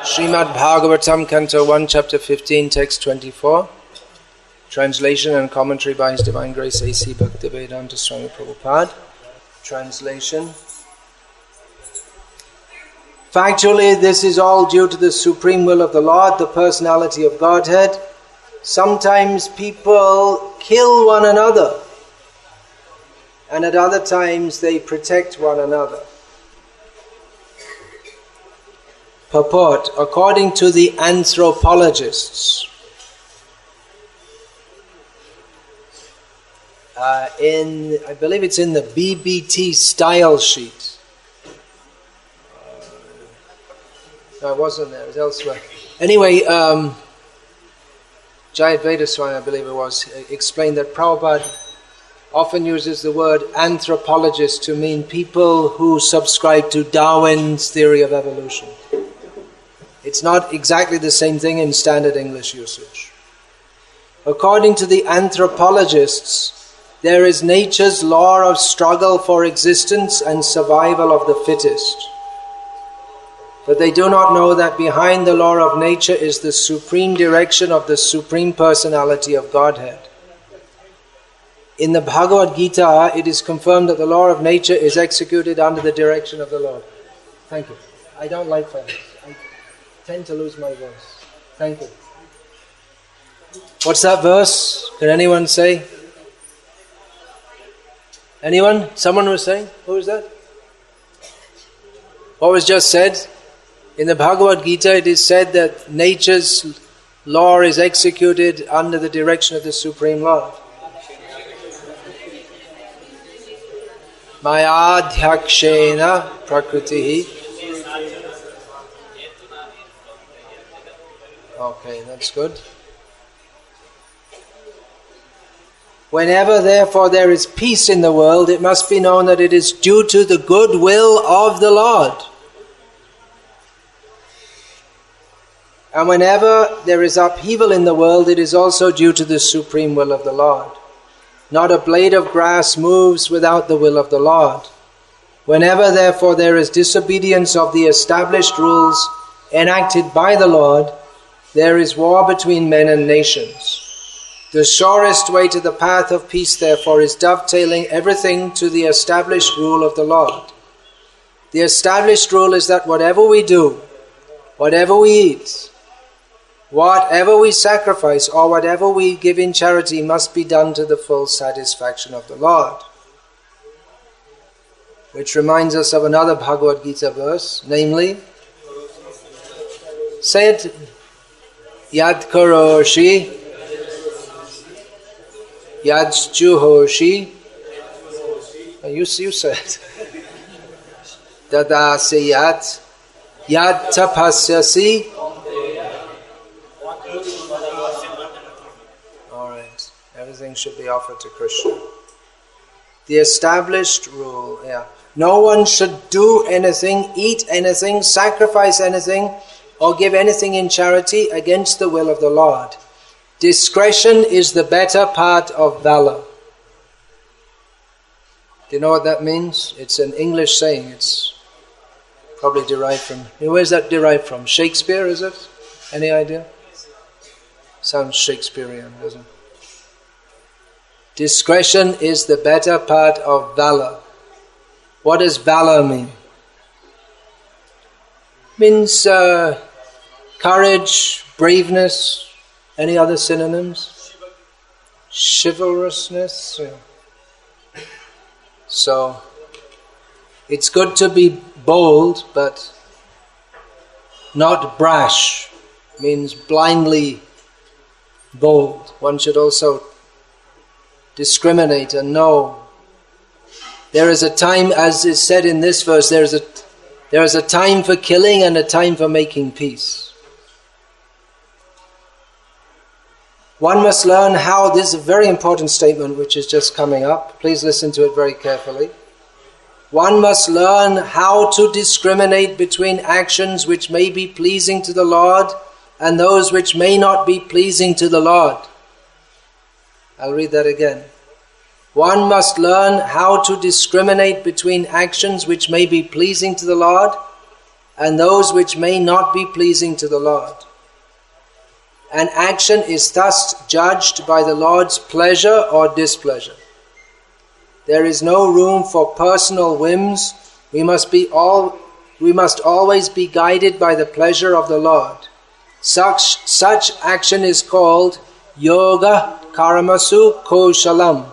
Srimad Bhagavatam, Canto 1, Chapter 15, Text 24. Translation and commentary by His Divine Grace A.C. Bhaktivedanta Swami Prabhupada. Translation. Factually, this is all due to the supreme will of the Lord, the personality of Godhead. Sometimes people kill one another, and at other times they protect one another. Purport, according to the anthropologists, I believe it's in the BBT style sheet. No, it wasn't there, it was elsewhere. Anyway, Jayat Vedaswami, I believe it was, explained that Prabhupada often uses the word anthropologist to mean people who subscribe to Darwin's theory of evolution. It's not exactly the same thing in standard English usage. According to the anthropologists, there is nature's law of struggle for existence and survival of the fittest. But they do not know that behind the law of nature is the supreme direction of the supreme personality of Godhead. In the Bhagavad Gita, it is confirmed that the law of nature is executed under the direction of the Lord. Thank you. I don't like fans. I tend to lose my voice. Thank you. What's that verse? Can anyone say? Anyone? Someone was saying? Who was that? What was just said? In the Bhagavad Gita, it is said that nature's law is executed under the direction of the Supreme Lord. Mayadhyakshena prakritihi. Okay, that's good. Whenever, therefore, there is peace in the world, it must be known that it is due to the good will of the Lord. And whenever there is upheaval in the world, it is also due to the supreme will of the Lord. Not a blade of grass moves without the will of the Lord. Whenever, therefore, there is disobedience of the established rules enacted by the Lord, there is war between men and nations. The surest way to the path of peace, therefore, is dovetailing everything to the established rule of the Lord. The established rule is that whatever we do, whatever we eat, whatever we sacrifice, or whatever we give in charity must be done to the full satisfaction of the Lord. Which reminds us of another Bhagavad Gita verse, namely, say it, Yad karoshi, Yad juhoshi, you said it, Dadasiyat, Yad tapasyasi. Alright, everything should be offered to Krishna. The established rule, no one should do anything, eat anything, sacrifice anything, or give anything in charity against the will of the Lord. Discretion is the better part of valor. Do you know what that means? It's an English saying. It's probably derived from... Where's that derived from? Shakespeare, is it? Any idea? Sounds Shakespearean, doesn't it? Discretion is the better part of valor. What does valor mean? It means courage, braveness. Any other synonyms? Chivalrousness. Yeah. So, it's good to be bold, but not brash. It means blindly bold. One should also discriminate and know. There is a time, as is said in this verse, there is a time for killing and a time for making peace. One must learn how, this is a very important statement which is just coming up, please listen to it very carefully. One must learn how to discriminate between actions which may be pleasing to the Lord and those which may not be pleasing to the Lord. I'll read that again. One must learn how to discriminate between actions which may be pleasing to the Lord and those which may not be pleasing to the Lord. An action is thus judged by the Lord's pleasure or displeasure. There is no room for personal whims. We must always be guided by the pleasure of the Lord. Such action is called yoga karamasu koshalam,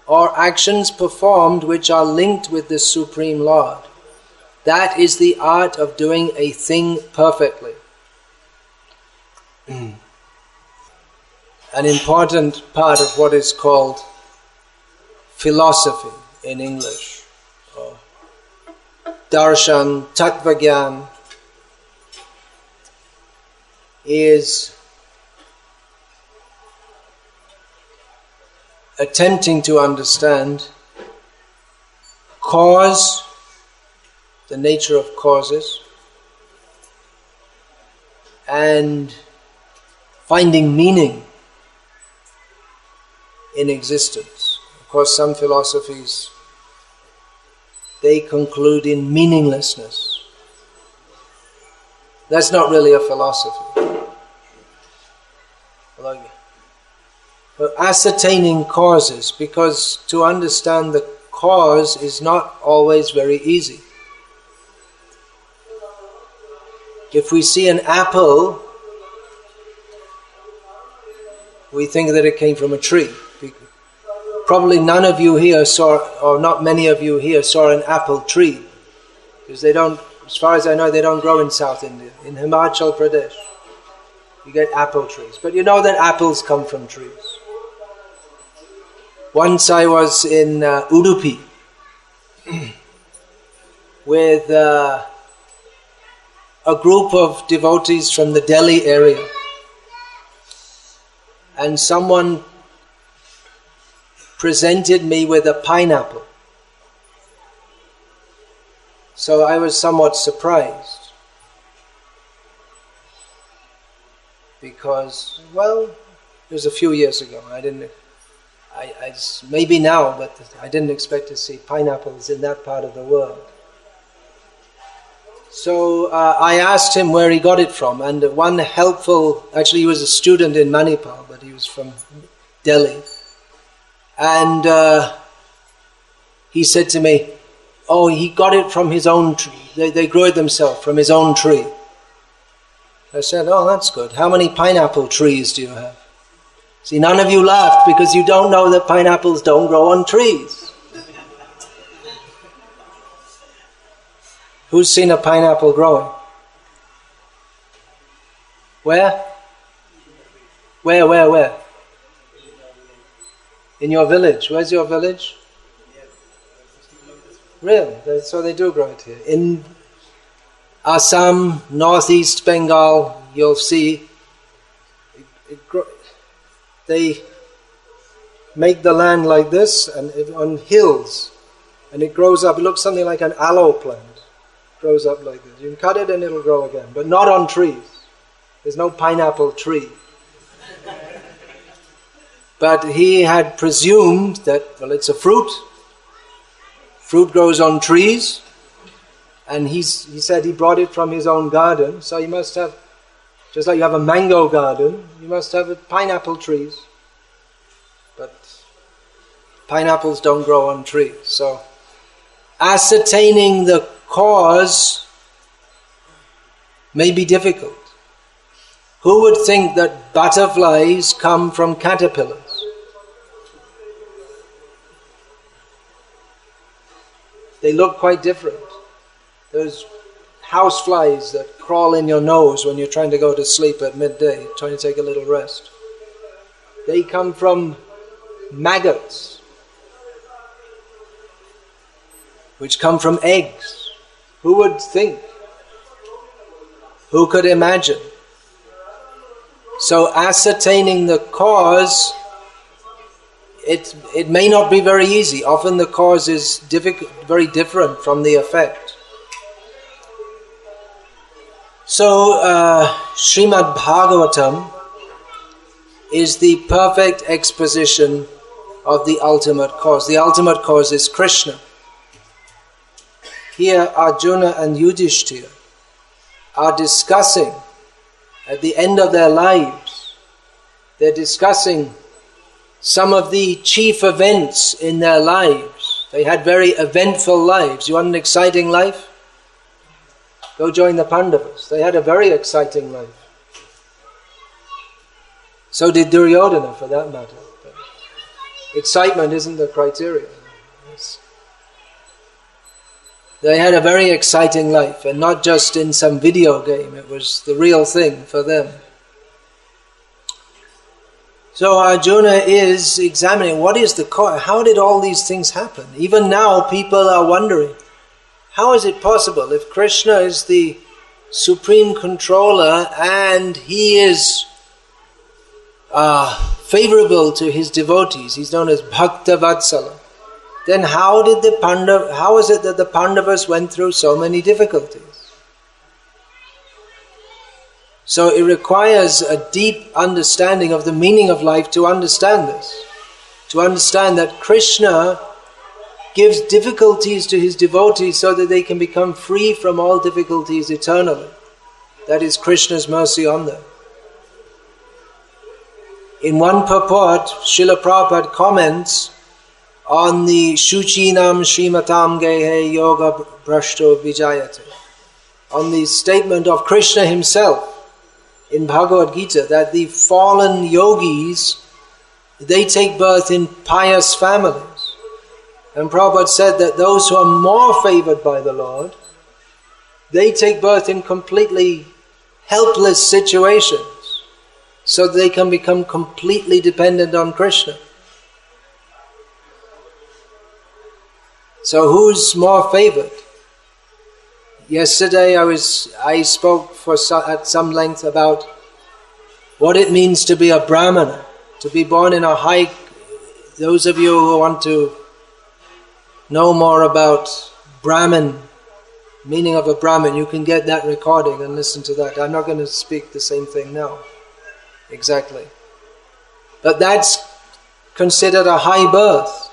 or actions performed which are linked with the Supreme Lord. That is the art of doing a thing perfectly. An important part of what is called philosophy in English, or darshan, tattvagyan, is attempting to understand cause, the nature of causes, and finding meaning in existence. Of course, some philosophies, they conclude in meaninglessness. That's not really a philosophy. But ascertaining causes, because to understand the cause is not always very easy. If we see an apple, we think that it came from a tree. Probably none of you here saw, or not many of you here saw an apple tree, because they don't, as far as I know, they don't grow in South India. In Himachal Pradesh, you get apple trees. But you know that apples come from trees. Once I was in Udupi with a group of devotees from the Delhi area, and someone presented me with a pineapple. So I was somewhat surprised, because, well, it was a few years ago. Maybe now, but I didn't expect to see pineapples in that part of the world. So I asked him where he got it from, and one helpful, actually he was a student in Manipur, but he was from Delhi. And he said to me, oh, he got it from his own tree. They grew it themselves from his own tree. I said, oh, that's good. How many pineapple trees do you have? See, none of you laughed because you don't know that pineapples don't grow on trees. Who's seen a pineapple growing? Where? Where? In your village. Where's your village? Really? So they do grow it here. In Assam, northeast Bengal, you'll see they make the land like this, and on hills, and it grows up. It looks something like an aloe plant. It grows up like this. You can cut it and it'll grow again, but not on trees. There's no pineapple tree. But he had presumed that, well, it's a fruit. Fruit grows on trees, and he said he brought it from his own garden, so you must have, just like you have a mango garden, you must have pineapple trees. But pineapples don't grow on trees. So ascertaining the cause may be difficult. Who would think that butterflies come from caterpillars? They look quite different. Those house flies that crawl in your nose when you're trying to go to sleep at midday, trying to take a little rest. They come from maggots, which come from eggs. Who would think? Who could imagine? So ascertaining the cause, it may not be very easy. Often the cause is very different from the effect. So Srimad Bhagavatam is the perfect exposition of the ultimate cause. The ultimate cause is Krishna. Here Arjuna and Yudhishthira are discussing at the end of their lives, they're discussing some of the chief events in their lives. They had very eventful lives. You want an exciting life? Go join the Pandavas. They had a very exciting life. So did Duryodhana, for that matter. But excitement isn't the criteria. They had a very exciting life, and not just in some video game. It was the real thing for them. So Arjuna is examining what is the cause. How did all these things happen? Even now people are wondering, how is it possible if Krishna is the supreme controller and he is favorable to his devotees, he's known as Bhakta Vatsala, then how is it that the Pandavas went through so many difficulties? So it requires a deep understanding of the meaning of life to understand this. To understand that Krishna gives difficulties to his devotees so that they can become free from all difficulties eternally. That is Krishna's mercy on them. In one purport, Srila Prabhupada comments on the Shuchinam Srimatam Gehe Yoga Brashto Vijayate, on the statement of Krishna himself in Bhagavad Gita, that the fallen yogis, they take birth in pious families. And Prabhupada said that those who are more favored by the Lord, they take birth in completely helpless situations, so that they can become completely dependent on Krishna. So who's more favored? Yesterday I spoke at some length about what it means to be a Brahmana, to be born in a high... Those of you who want to know more about Brahman, meaning of a Brahmin, you can get that recording and listen to that. I'm not going to speak the same thing now, exactly. But that's considered a high birth.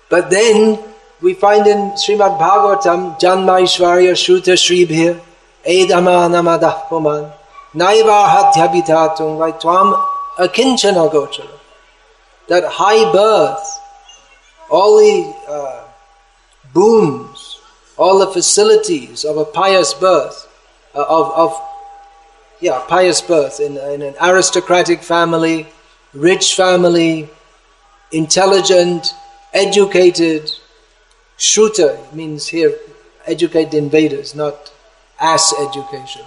But then we find in Srimad Bhagavatam, Janma Ishvarya Shruta Shribhir Edama Namadah Puman Naiva Hatyabhitatung Vaitwam Akinchana Gochara. That high birth, all the boons, all the facilities of a pious birth, pious birth in an aristocratic family, rich family, intelligent, educated. Shruta means here educated in Vedas, not ass education.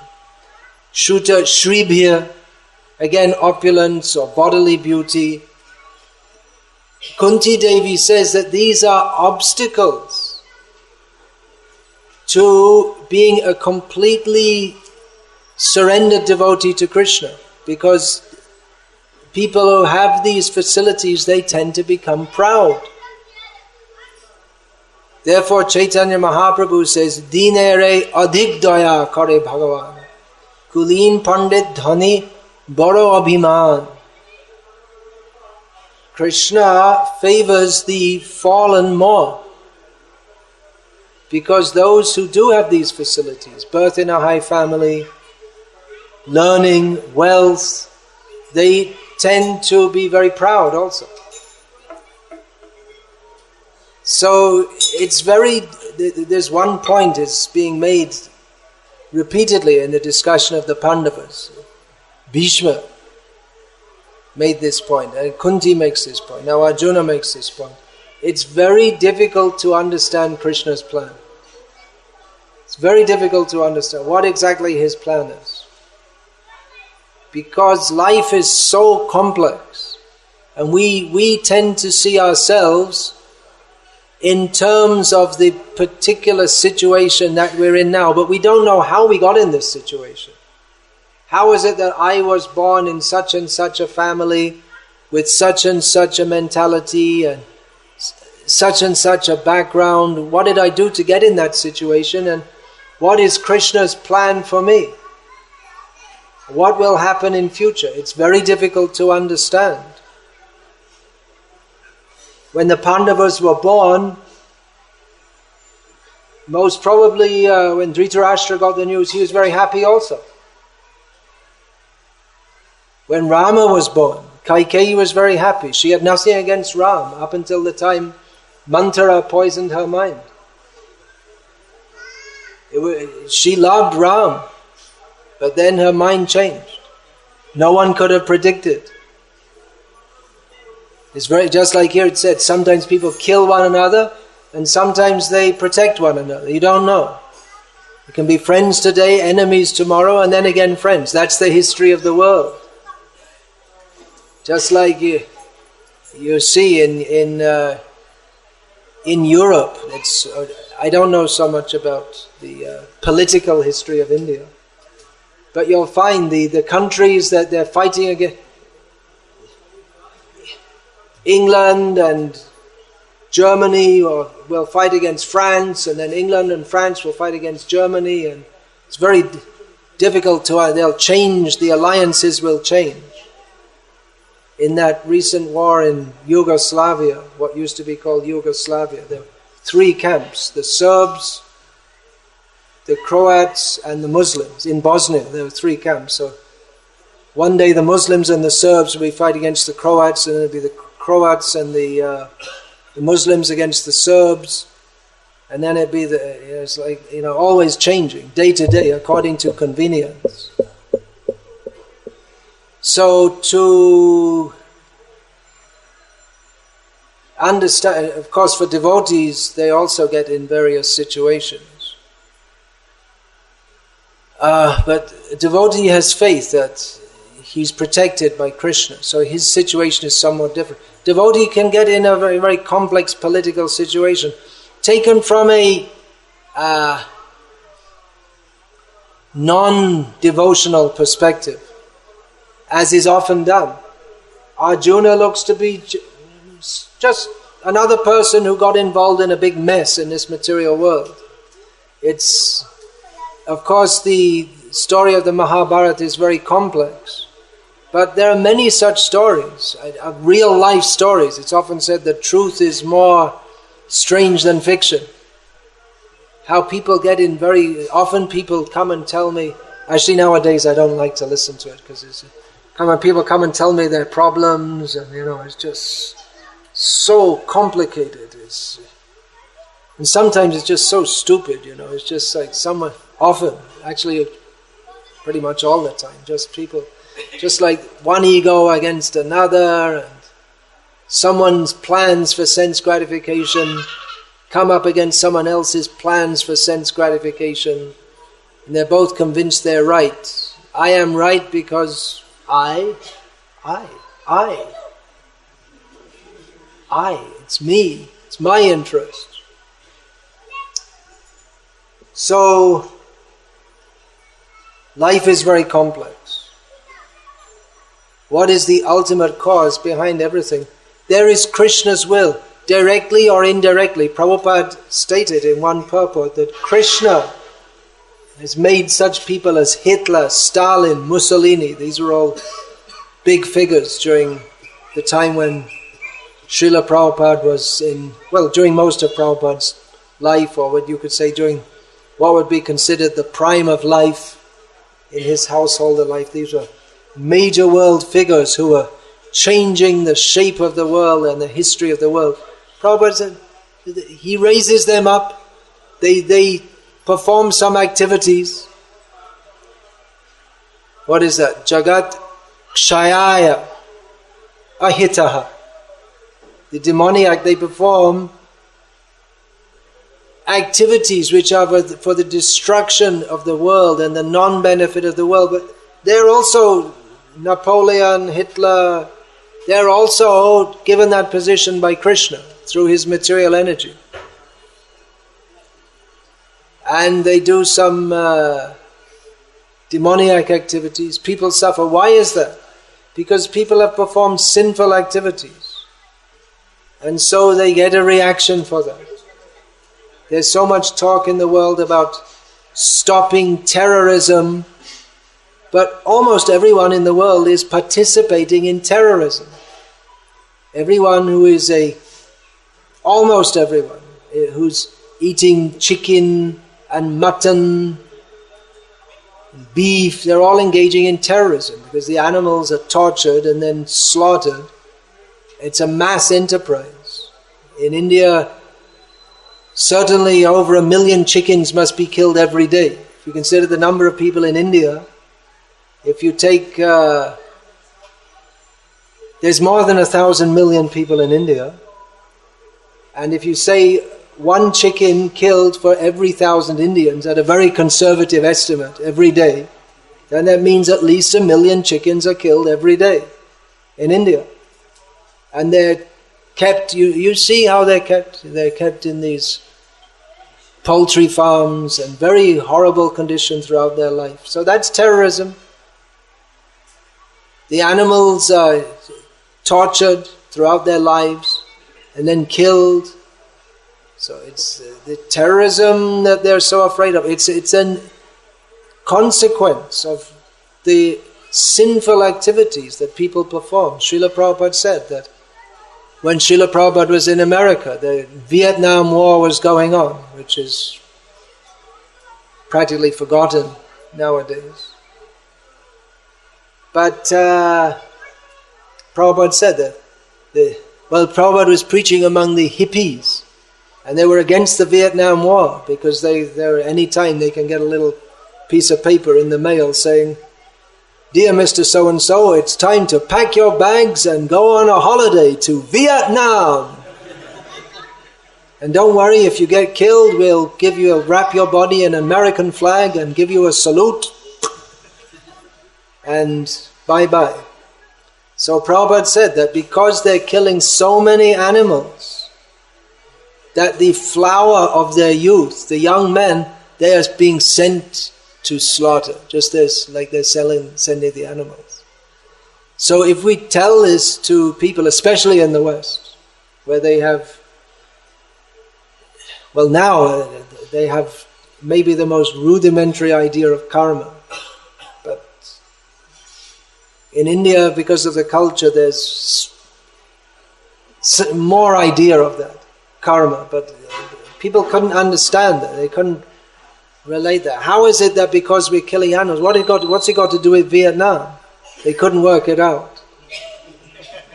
Shruta, Shribhir, again opulence or bodily beauty. Kunti Devi says that these are obstacles to being a completely surrendered devotee to Krishna, because people who have these facilities, they tend to become proud. Therefore Chaitanya Mahaprabhu says, Dinere adhik daya kare Bhagavan, Kulin Pandit Dhani Baro Abhiman. Krishna favors the fallen more, because those who do have these facilities, birth in a high family, learning, wealth, they tend to be very proud also. So there's one point is being made repeatedly in the discussion of the Pandavas. Bhishma made this point, and Kunti makes this point, now Arjuna makes this point. It's very difficult to understand Krishna's plan. It's very difficult to understand what exactly his plan is, because life is so complex, and we tend to see ourselves in terms of the particular situation that we're in now, but we don't know how we got in this situation. How is it that I was born in such and such a family with such and such a mentality and such and such a background? What did I do to get in that situation, and what is Krishna's plan for me? What will happen in future? It's very difficult to understand. When the Pandavas were born, most probably when Dhritarashtra got the news, he was very happy also. When Rama was born, Kaikeyi was very happy. She had nothing against Ram up until the time Manthara poisoned her mind. She loved Ram, but then her mind changed. No one could have predicted. It's very, just like here it said, sometimes people kill one another and sometimes they protect one another. You don't know. You can be friends today, enemies tomorrow, and then again friends. That's the history of the world. Just like you see in Europe, I don't know so much about the political history of India, but you'll find the countries that they're fighting against, England and Germany will fight against France, and then England and France will fight against Germany, and it's very difficult they'll change, the alliances will change. In that recent war in Yugoslavia, what used to be called Yugoslavia, there were three camps: the Serbs, the Croats and the Muslims. In Bosnia there were three camps. So one day the Muslims and the Serbs will be fighting against the Croats, and it'll be the Croats and the Muslims against the Serbs, and then it'd be it's like, always changing day to day according to convenience. So to understand, of course, for devotees, they also get in various situations. But a devotee has faith that he's protected by Krishna, so his situation is somewhat different. Devotee can get in a very, very complex political situation, taken from a non-devotional perspective, as is often done. Arjuna looks to be just another person who got involved in a big mess in this material world. It's, of course, the story of the Mahabharata is very complex, but there are many such stories, real life stories. It's often said that truth is more strange than fiction. How people get in often people come and tell me, actually nowadays I don't like to listen to it because people come and tell me their problems, and it's just so complicated. And sometimes it's just so stupid, it's just like often, actually pretty much all the time, just people, just like one ego against another, and someone's plans for sense gratification come up against someone else's plans for sense gratification, and they're both convinced they're right. I am right because it's me, it's my interest. So, life is very complex. What is the ultimate cause behind everything? There is Krishna's will, directly or indirectly. Prabhupada stated in one purport that Krishna has made such people as Hitler, Stalin, Mussolini. These were all big figures during the time when Srila Prabhupada was during most of Prabhupada's life, or what you could say during what would be considered the prime of life in his householder life. These were major world figures who were changing the shape of the world and the history of the world. Prabhupada said, he raises them up, they perform some activities. What is that? Jagat Kshayaya Ahitaha. The demoniac, they perform activities which are for the destruction of the world and the non-benefit of the world. But they're also, Napoleon, Hitler, they're also given that position by Krishna through his material energy. And they do some demoniac activities. People suffer. Why is that? Because people have performed sinful activities. And so they get a reaction for that. There's so much talk in the world about stopping terrorism, but almost everyone in the world is participating in terrorism. Everyone who is almost everyone who's eating chicken and mutton, beef. They're all engaging in terrorism because the animals are tortured and then slaughtered. It's a mass enterprise. In India, certainly over 1 million chickens must be killed every day. If you consider the number of people in India, if you take... there's more than 1,000 million people in India. And if you say 1 chicken killed for every 1,000 Indians, at a very conservative estimate, every day, then that means at least 1 million chickens are killed every day in India. And they're kept, you see how they're kept? They're kept in these poultry farms and very horrible conditions throughout their life. So that's terrorism. The animals are tortured throughout their lives and then killed. So it's the terrorism that they're so afraid of. It's a consequence of the sinful activities that people perform. Srila Prabhupada said that when Srila Prabhupada was in America, the Vietnam War was going on, which is practically forgotten nowadays. But Prabhupada said that Prabhupada was preaching among the hippies, and they were against the Vietnam War because they're any time they can get a little piece of paper in the mail saying, "Dear Mr. So-and-so, it's time to pack your bags and go on a holiday to Vietnam. And don't worry, if you get killed, we'll wrap your body in an American flag and give you a salute. And bye-bye." So Prabhupada said that because they're killing so many animals, that the flower of their youth, the young men, they are being sent to slaughter, just as like they're sending the animals. So if we tell this to people, especially in the West, where they have, now they have maybe the most rudimentary idea of karma. But in India, because of the culture, there's more idea of that, karma. But people couldn't understand that. They couldn't relate that. How is it that because we're killing animals, what's it got to do with Vietnam? They couldn't work it out.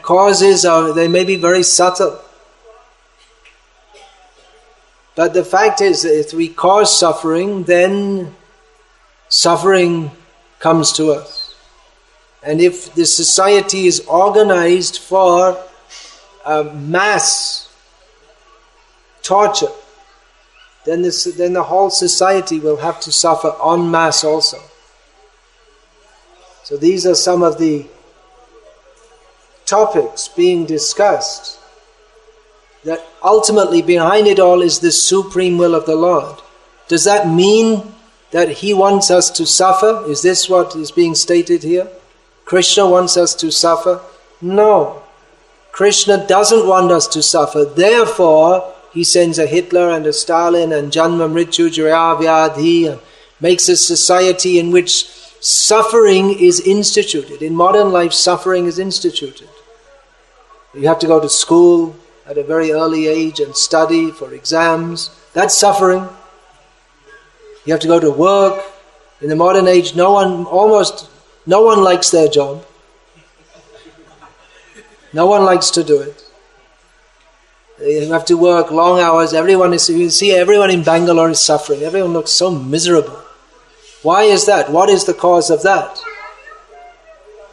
Causes they may be very subtle. But the fact is that if we cause suffering, then suffering comes to us. And if the society is organized for mass torture, then the whole society will have to suffer en masse also. So these are some of the topics being discussed, that ultimately behind it all is the supreme will of the Lord. Does that mean that He wants us to suffer? Is this what is being stated here? Krishna wants us to suffer? No. Krishna doesn't want us to suffer. Therefore, He sends a Hitler and a Stalin and Janma Mrityu Jaya Vyadhi, and makes a society in which suffering is instituted. In modern life, suffering is instituted. You have to go to school at a very early age and study for exams. That's suffering. You have to go to work. In the modern age, almost no one likes their job. No one likes to do it. You have to work long hours. You see everyone in Bangalore is suffering. Everyone looks so miserable. Why is that? What is the cause of that?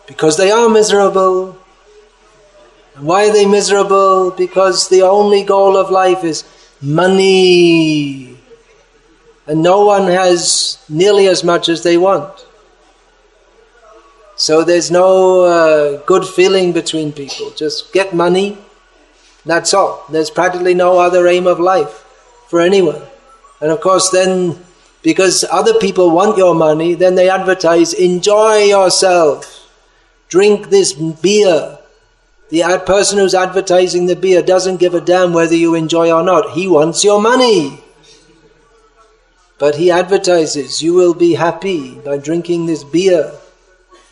Because they are miserable. And why are they miserable? Because the only goal of life is money. And no one has nearly as much as they want. So there's no good feeling between people. Just get money. That's all. There's practically no other aim of life for anyone. And of course then, because other people want your money, then they advertise, enjoy yourself, drink this beer. The person who's advertising the beer doesn't give a damn whether you enjoy or not. He wants your money. But he advertises, you will be happy by drinking this beer.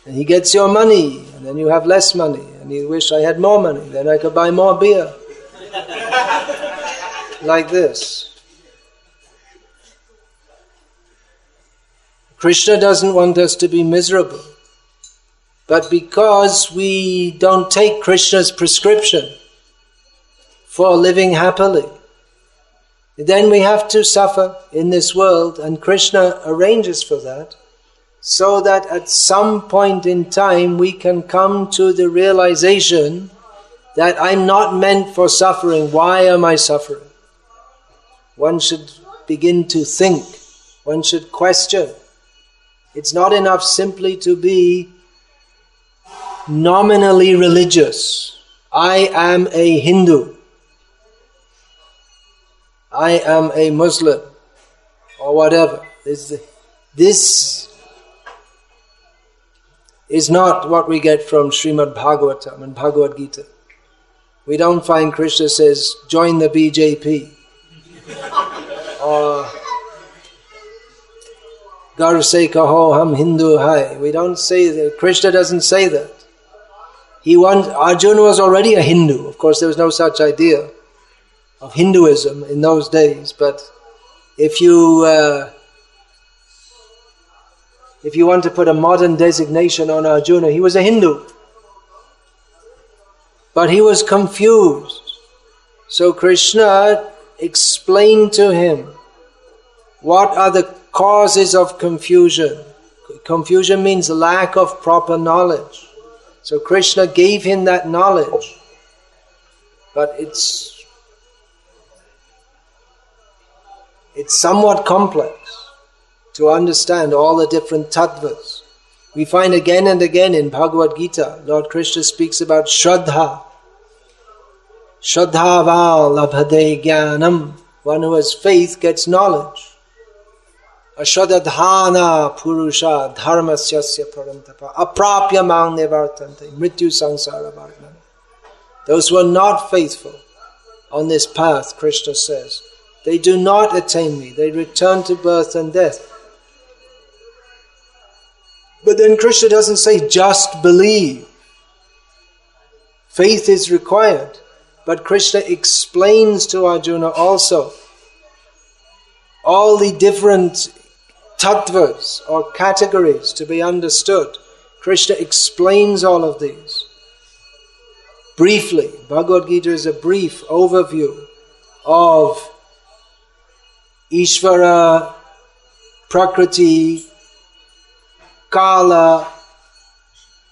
And he gets your money, and then you have less money. And you wish I had more money, then I could buy more beer. Like this. Krishna doesn't want us to be miserable. But because we don't take Krishna's prescription for living happily, then we have to suffer in this world, and Krishna arranges for that, so that at some point in time we can come to the realization that I'm not meant for suffering. Why am I suffering? One should begin to think, one should question. It's not enough simply to be nominally religious. I am a Hindu. I am a Muslim, or whatever. This is not what we get from Srimad Bhagavatam and Bhagavad Gita. We don't find Krishna says, join the BJP. Or Gar se kaho hum Hindu hai. We don't say that. Krishna doesn't say that. Arjuna was already a Hindu. Of course, there was no such idea of Hinduism in those days. But if you want to put a modern designation on Arjuna, he was a Hindu. But he was confused. So Krishna explained to him what are the causes of confusion. Confusion means lack of proper knowledge. So Krishna gave him that knowledge. But it's somewhat complex to understand all the different tattvas. We find again and again in Bhagavad Gita, Lord Krishna speaks about Shraddha. Shraddhava labhade jnanam. One who has faith gets knowledge. Ashradadhana purusha dharmasyasya parantapa aprapya mang nevartante mrityu sangsara varnam. Those who are not faithful on this path, Krishna says, they do not attain me. They return to birth and death. But then Krishna doesn't say just believe. Faith is required. But Krishna explains to Arjuna also all the different tattvas or categories to be understood. Krishna explains all of these briefly. Bhagavad Gita is a brief overview of Ishvara, Prakriti, Kala,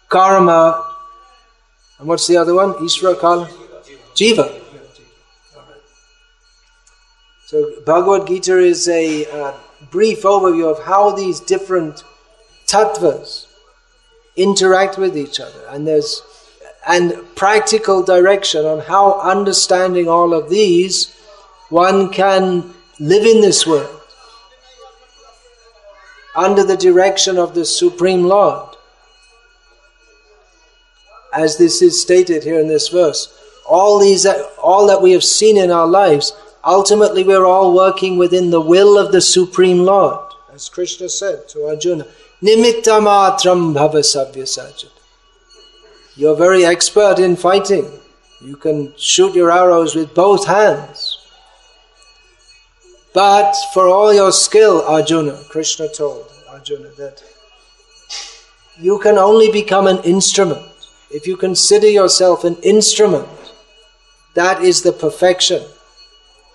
Karma, and what's the other one? Ishvara, Kala? Jiva. So Bhagavad Gita is a brief overview of how these different tattvas interact with each other, and practical direction on how, understanding all of these, one can live in this world under the direction of the Supreme Lord. As this is stated here in this verse, all that we have seen in our lives, ultimately we're all working within the will of the Supreme Lord. As Krishna said to Arjuna, Nimitta matram bhava savyasajat. You're very expert in fighting. You can shoot your arrows with both hands. But for all your skill, Arjuna, Krishna told Arjuna that you can only become an instrument. If you consider yourself an instrument, that is the perfection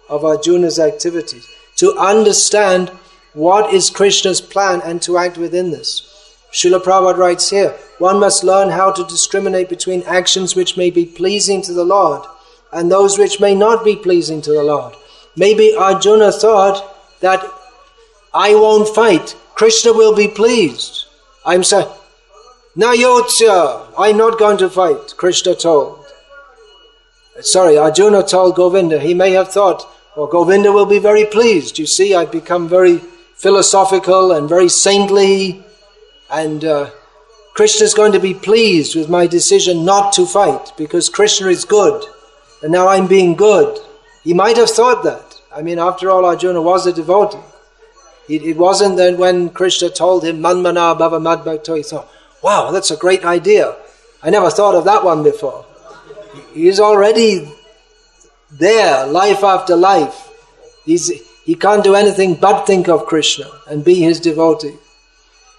of Arjuna's activities. To understand what is Krishna's plan and to act within this. Srila Prabhupada writes here, one must learn how to discriminate between actions which may be pleasing to the Lord and those which may not be pleasing to the Lord. Maybe Arjuna thought that I won't fight, Krishna will be pleased. I'm saying, Nayotsya, I'm not going to fight, Krishna told. Arjuna told Govinda, he may have thought, well, Govinda will be very pleased. You see, I've become very philosophical and very saintly, and Krishna is going to be pleased with my decision not to fight because Krishna is good, and now I'm being good. He might have thought that. I mean, after all, Arjuna was a devotee. It wasn't that when Krishna told him, Manmana bhava madbhakto, he thought, wow, that's a great idea. I never thought of that one before. He's already there, life after life. He can't do anything but think of Krishna and be his devotee.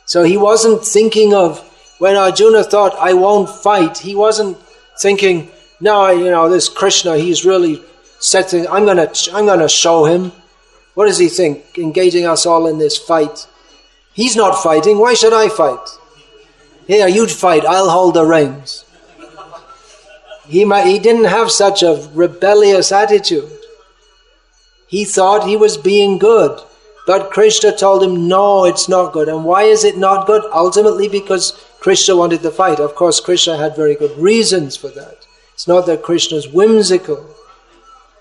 So he wasn't thinking of, when Arjuna thought, I won't fight, he wasn't thinking, no, this Krishna, he's really setting, I'm gonna show him. What does he think, engaging us all in this fight? He's not fighting, why should I fight? Here, you fight, I'll hold the reins. He didn't have such a rebellious attitude. He thought he was being good. But Krishna told him, no, it's not good. And why is it not good? Ultimately because Krishna wanted the fight. Of course, Krishna had very good reasons for that. It's not that Krishna's whimsical.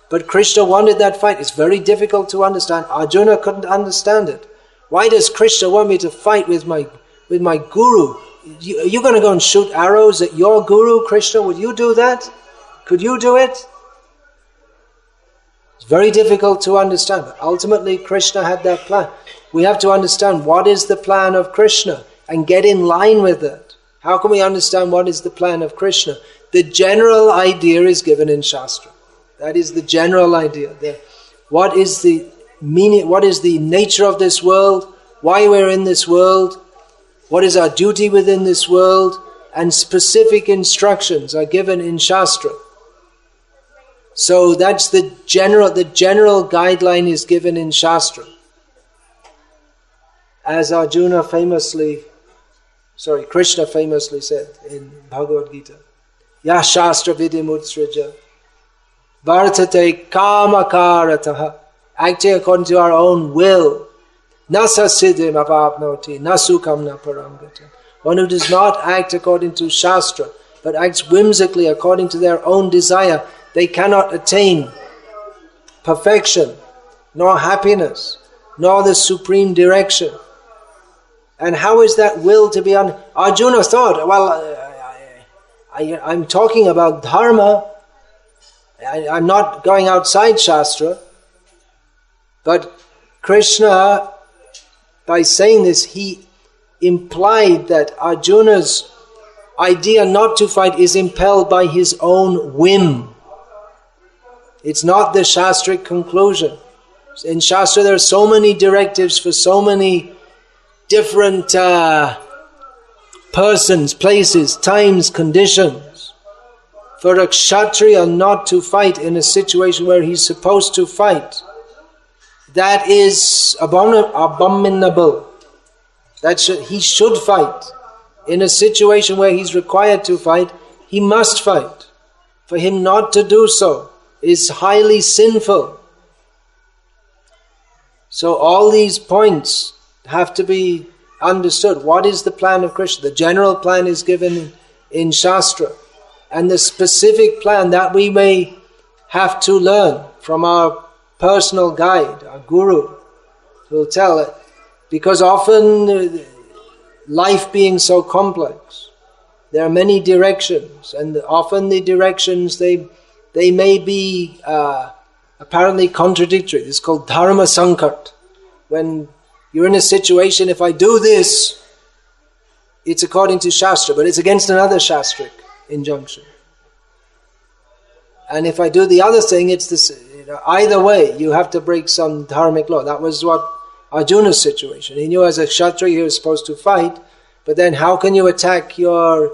But Krishna wanted that fight. It's very difficult to understand. Arjuna couldn't understand it. Why does Krishna want me to fight with my guru? Are you going to go and shoot arrows at your guru, Krishna? Would you do that? Could you do it? It's very difficult to understand. But ultimately, Krishna had that plan. We have to understand what is the plan of Krishna and get in line with it. How can we understand what is the plan of Krishna? The general idea is given in Shastra. That is the general idea. What is the meaning? What is the nature of this world? Why we're in this world? What is our duty within this world? And specific instructions are given in Shastra. So that's the general guideline is given in Shastra. As Krishna famously said in Bhagavad Gita, Ya Shastra Vidimutsraja Vartate Kamakarataha, acting according to our own will. Nasa siddhim apapnoti, nasukam na paramgata. One who does not act according to Shastra, but acts whimsically according to their own desire, they cannot attain perfection, nor happiness, nor the supreme direction. And how is that will to be Arjuna thought, I'm talking about dharma, I'm not going outside Shastra, but Krishna, by saying this, he implied that Arjuna's idea not to fight is impelled by his own whim. It's not the Shastric conclusion. In Shastra there are so many directives for so many different persons, places, times, conditions. For a Kshatriya not to fight in a situation where he's supposed to fight, that is abominable. He should fight. In a situation where he's required to fight, he must fight. For him not to do so is highly sinful. So all these points have to be understood. What is the plan of Krishna? The general plan is given in Shastra. And the specific plan that we may have to learn from our personal guide, our guru, will tell it. Because often, life being so complex, there are many directions, and often the directions, they may be apparently contradictory. It's called dharma sankat. When you're in a situation, if I do this, it's according to Shastra, but it's against another Shastric injunction. And if I do the other thing, it's this. Either way, you have to break some dharmic law. That was what Arjuna's situation. He knew as a Kshatriya he was supposed to fight, but then how can you attack your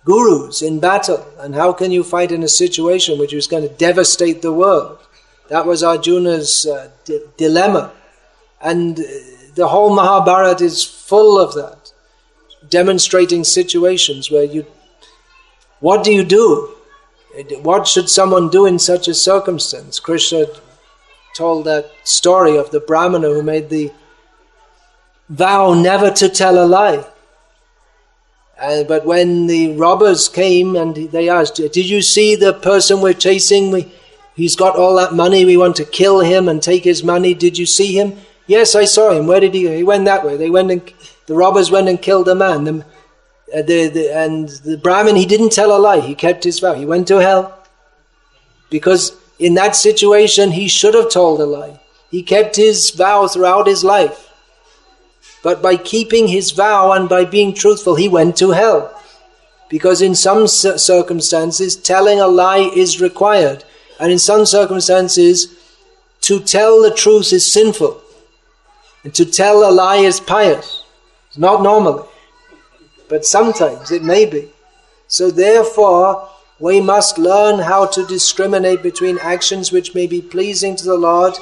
gurus in battle? And how can you fight in a situation which was going to devastate the world? That was Arjuna's dilemma. And the whole Mahabharata is full of that, demonstrating situations where what do you do? What should someone do in such a circumstance? Krishna told that story of the Brahmana who made the vow never to tell a lie. But when the robbers came and they asked, did you see the person we're chasing? He's got all that money, we want to kill him and take his money. Did you see him? Yes, I saw him. Where did he go? He went that way. The robbers went and killed a man. And the Brahmin, he didn't tell a lie. He kept his vow. He went to hell. Because in that situation, he should have told a lie. He kept his vow throughout his life. But by keeping his vow and by being truthful, he went to hell. Because in some circumstances, telling a lie is required. And in some circumstances, to tell the truth is sinful. And to tell a lie is pious. Not normally, but sometimes it may be. So therefore, we must learn how to discriminate between actions which may be pleasing to the Lord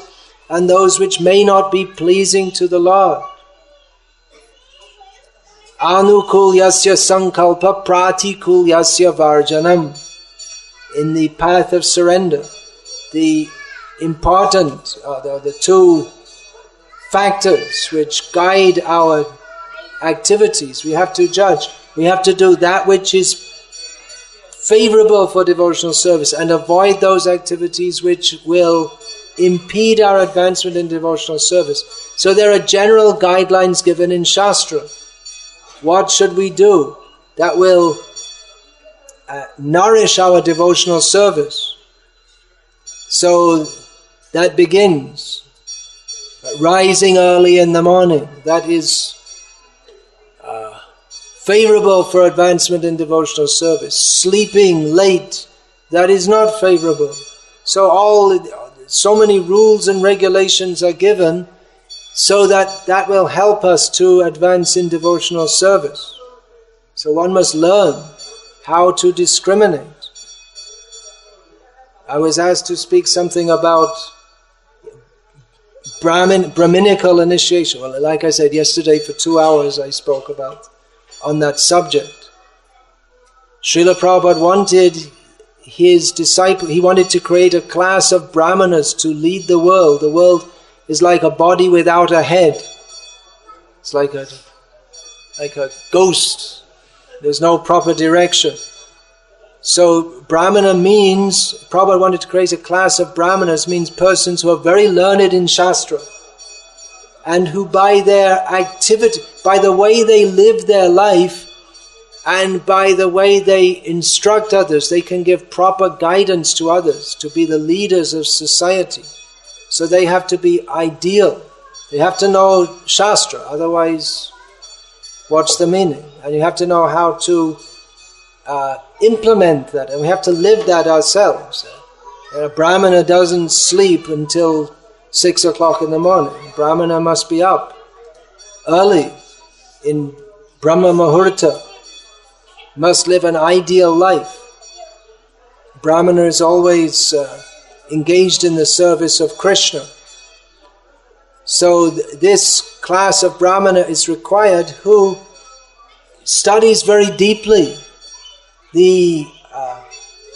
and those which may not be pleasing to the Lord. Anukulyasya sankalpa pratikulyasya varjanam. In the path of surrender, the important, the two factors which guide our activities, we have to judge. We have to do that which is favorable for devotional service and avoid those activities which will impede our advancement in devotional service. So there are general guidelines given in Shastra. What should we do that will nourish our devotional service? So that begins rising early in the morning. That is favorable for advancement in devotional service. Sleeping late, that is not favorable. So many rules and regulations are given so that will help us to advance in devotional service. So one must learn how to discriminate. I was asked to speak something about Brahminical initiation. Well, like I said yesterday, for 2 hours I spoke about on that subject. Srila Prabhupada wanted his disciple, he wanted to create a class of brahmanas to lead the world. The world is like a body without a head. It's like a ghost. There's no proper direction. So brahmana means, Prabhupada wanted to create a class of brahmanas, means persons who are very learned in Shastra and who by their activity, by the way they live their life and by the way they instruct others, they can give proper guidance to others to be the leaders of society. So they have to be ideal. They have to know Shastra, otherwise what's the meaning? And you have to know how to implement that, and we have to live that ourselves. A brahmana doesn't sleep until 6 o'clock in the morning. A brahmana must be up early in Brahma Muhurta, must live an ideal life. Brahmana is always engaged in the service of Krishna. So this class of brahmana is required who studies very deeply the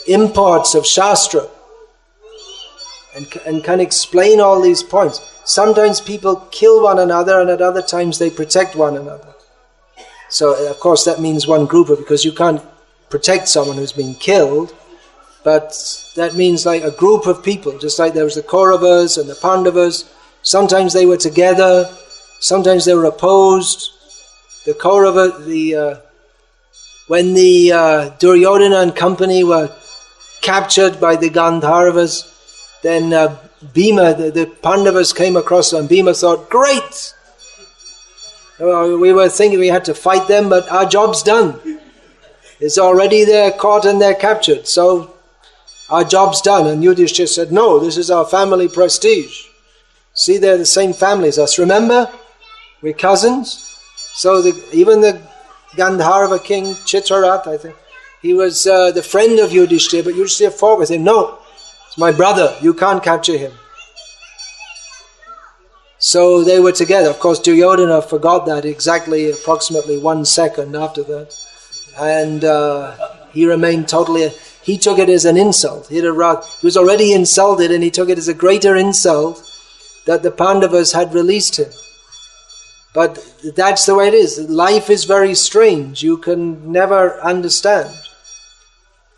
imports of Shastra and can explain all these points. Sometimes people kill one another and at other times they protect one another. So of course that means one group, because you can't protect someone who's been killed, but that means like a group of people, just like there was the Kauravas and the Pandavas. Sometimes they were together, sometimes they were opposed. The Kaurava, when the Duryodhana and company were captured by the Gandharvas, then Bhima, the Pandavas came across them. Bhima thought, great! We were thinking we had to fight them, but our job's done. It's already they're caught and they're captured, so our job's done. And Yudhishthira said, no, this is our family prestige. See, they're the same family as us. Remember? We're cousins. So even the Gandharva king, Chitrarat, I think, he was the friend of Yudhishthira, but Yudhishthira fought with him. No, it's my brother, you can't capture him. So they were together. Of course, Duryodhana forgot that approximately 1 second after that. And he remained totally, he took it as an insult. He was already insulted and he took it as a greater insult that the Pandavas had released him. But that's the way it is. Life is very strange. You can never understand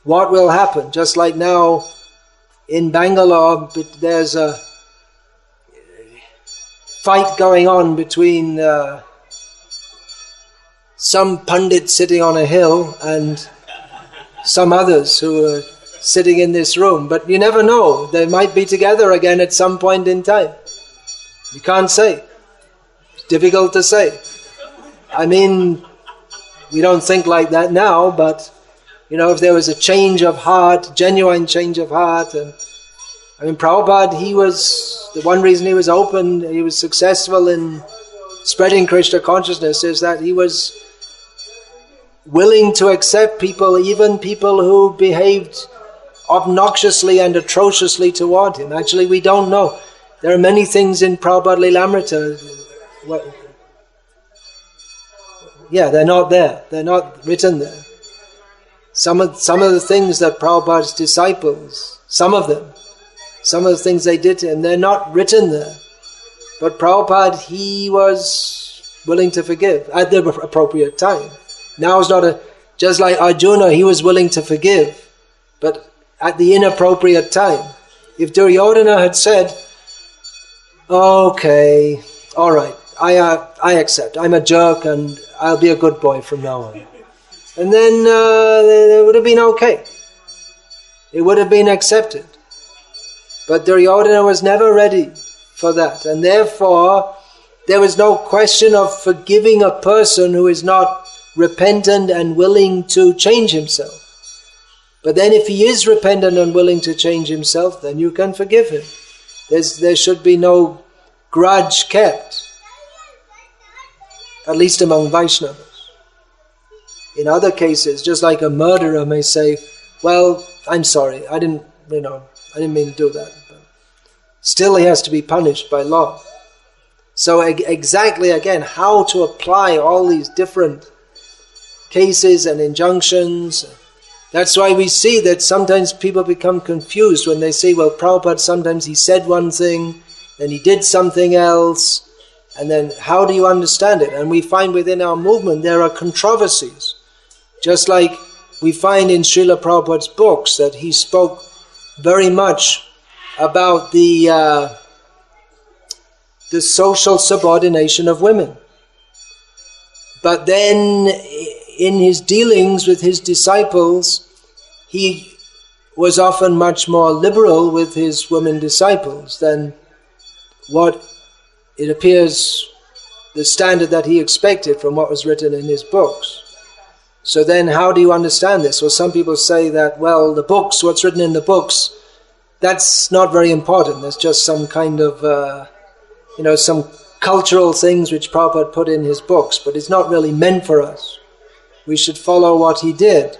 what will happen. Just like now in Bangalore, there's a fight going on between some pundit sitting on a hill and some others who are sitting in this room. But you never know. They might be together again at some point in time. You can't say. Difficult to say. I mean, we don't think like that now, but if there was a change of heart, genuine change of heart, and I mean, Prabhupada, the one reason he was open, he was successful in spreading Krishna consciousness is that he was willing to accept people, even people who behaved obnoxiously and atrociously toward him. Actually, we don't know. There are many things in Prabhupada Lilamrita. They're not there. They're not written there. Some of the things that Prabhupada's disciples, some of the things they did to him, they're not written there. But Prabhupada, he was willing to forgive at the appropriate time. Now it's not just like Arjuna, he was willing to forgive, but at the inappropriate time. If Duryodhana had said, okay, all right, I accept, I'm a jerk and I'll be a good boy from now on. And then it would have been okay. It would have been accepted. But Duryodhana was never ready for that. And therefore, there was no question of forgiving a person who is not repentant and willing to change himself. But then if he is repentant and willing to change himself, then you can forgive him. There should be no grudge kept, at least among Vaishnavas. In other cases, just like a murderer may say, well, I'm sorry, I didn't mean to do that. But still he has to be punished by law. So exactly again, how to apply all these different cases and injunctions. That's why we see that sometimes people become confused when they say, well, Prabhupada, sometimes he said one thing, then he did something else, and then how do you understand it? And we find within our movement there are controversies. Just like we find in Srila Prabhupada's books that he spoke very much about the social subordination of women. But then in his dealings with his disciples, he was often much more liberal with his women disciples than what it appears the standard that he expected from what was written in his books. So then how do you understand this? Well, some people say that, well, the books, what's written in the books, that's not very important. There's just some kind of, some cultural things which Prabhupada put in his books, but it's not really meant for us. We should follow what he did.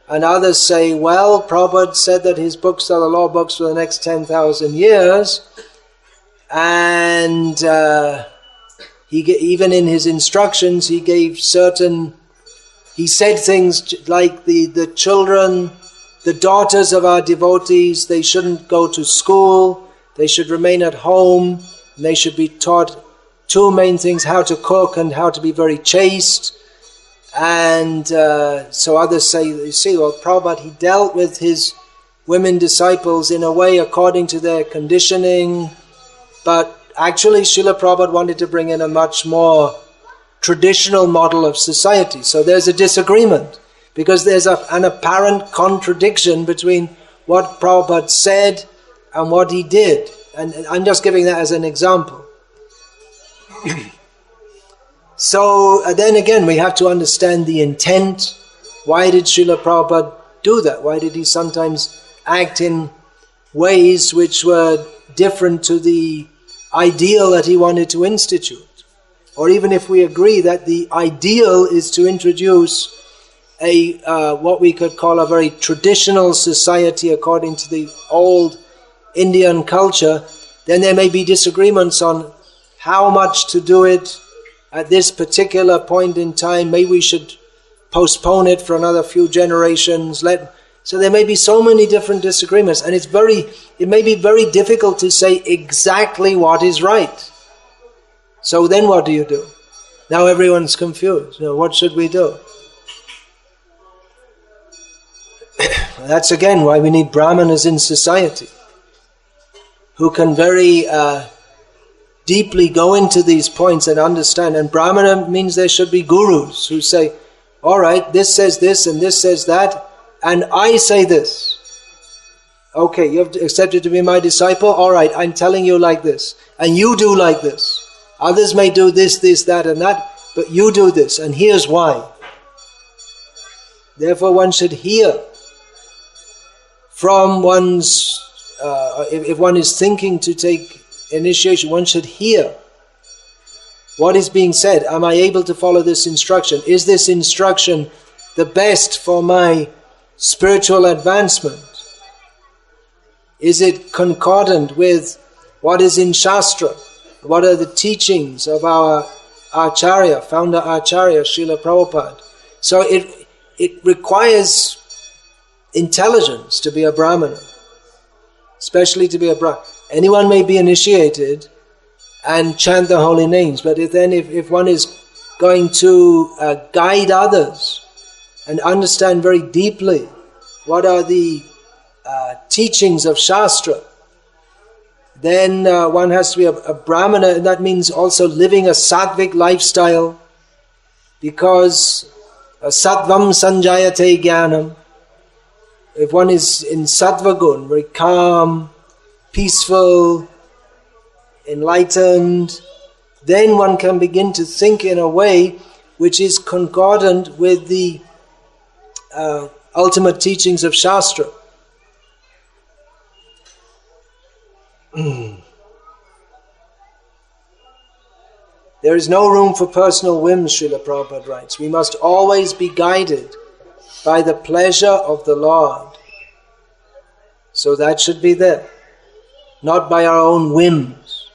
And others say, well, Prabhupada said that his books are the law books for the next 10,000 years, and even in his instructions, he said things like the children, the daughters of our devotees, they shouldn't go to school, they should remain at home, and they should be taught two main things, how to cook and how to be very chaste. And so others say, you see, well, Prabhupada, he dealt with his women disciples in a way according to their conditioning, but actually Srila Prabhupada wanted to bring in a much more traditional model of society. So there's a disagreement, because there's an apparent contradiction between what Prabhupada said and what he did. And I'm just giving that as an example. So then again, we have to understand the intent. Why did Srila Prabhupada do that? Why did he sometimes act in ways which were different to the ideal that he wanted to institute? Or even if we agree that the ideal is to introduce what we could call a very traditional society according to the old Indian culture, then there may be disagreements on how much to do it at this particular point in time. Maybe we should postpone it for another few generations. So there may be so many different disagreements, and it may be very difficult to say exactly what is right. So then what do you do? Now everyone's confused. What should we do? That's again why we need brahmanas in society, who can very deeply go into these points and understand. And brahmana means there should be gurus who say, all right, this says this and this says that, and I say this. Okay, you have accepted to be my disciple? All right, I'm telling you like this, and you do like this. Others may do this, that and that, but you do this, and here's why. Therefore one should hear from one's, if one is thinking to take initiation, one should hear What is being said? Am I able to follow this instruction? Is this instruction the best for my spiritual advancement? Is it concordant with what is in Shastra? What are the teachings of our Acharya, founder Acharya, Srila Prabhupada? So it requires intelligence to be a Brahmana, especially to be a Brahmana. Anyone may be initiated and chant the holy names, but if one is going to guide others and understand very deeply what are the teachings of Shastra, then one has to be a Brahmana, and that means also living a sattvic lifestyle, because sattvam sanjayate jnanam. If one is in sattva gun, very calm, peaceful, enlightened, then one can begin to think in a way which is concordant with the ultimate teachings of Shastra. There is no room for personal whims, Srila Prabhupada writes. We must always be guided by the pleasure of the Lord. So that should be there, not by our own whims.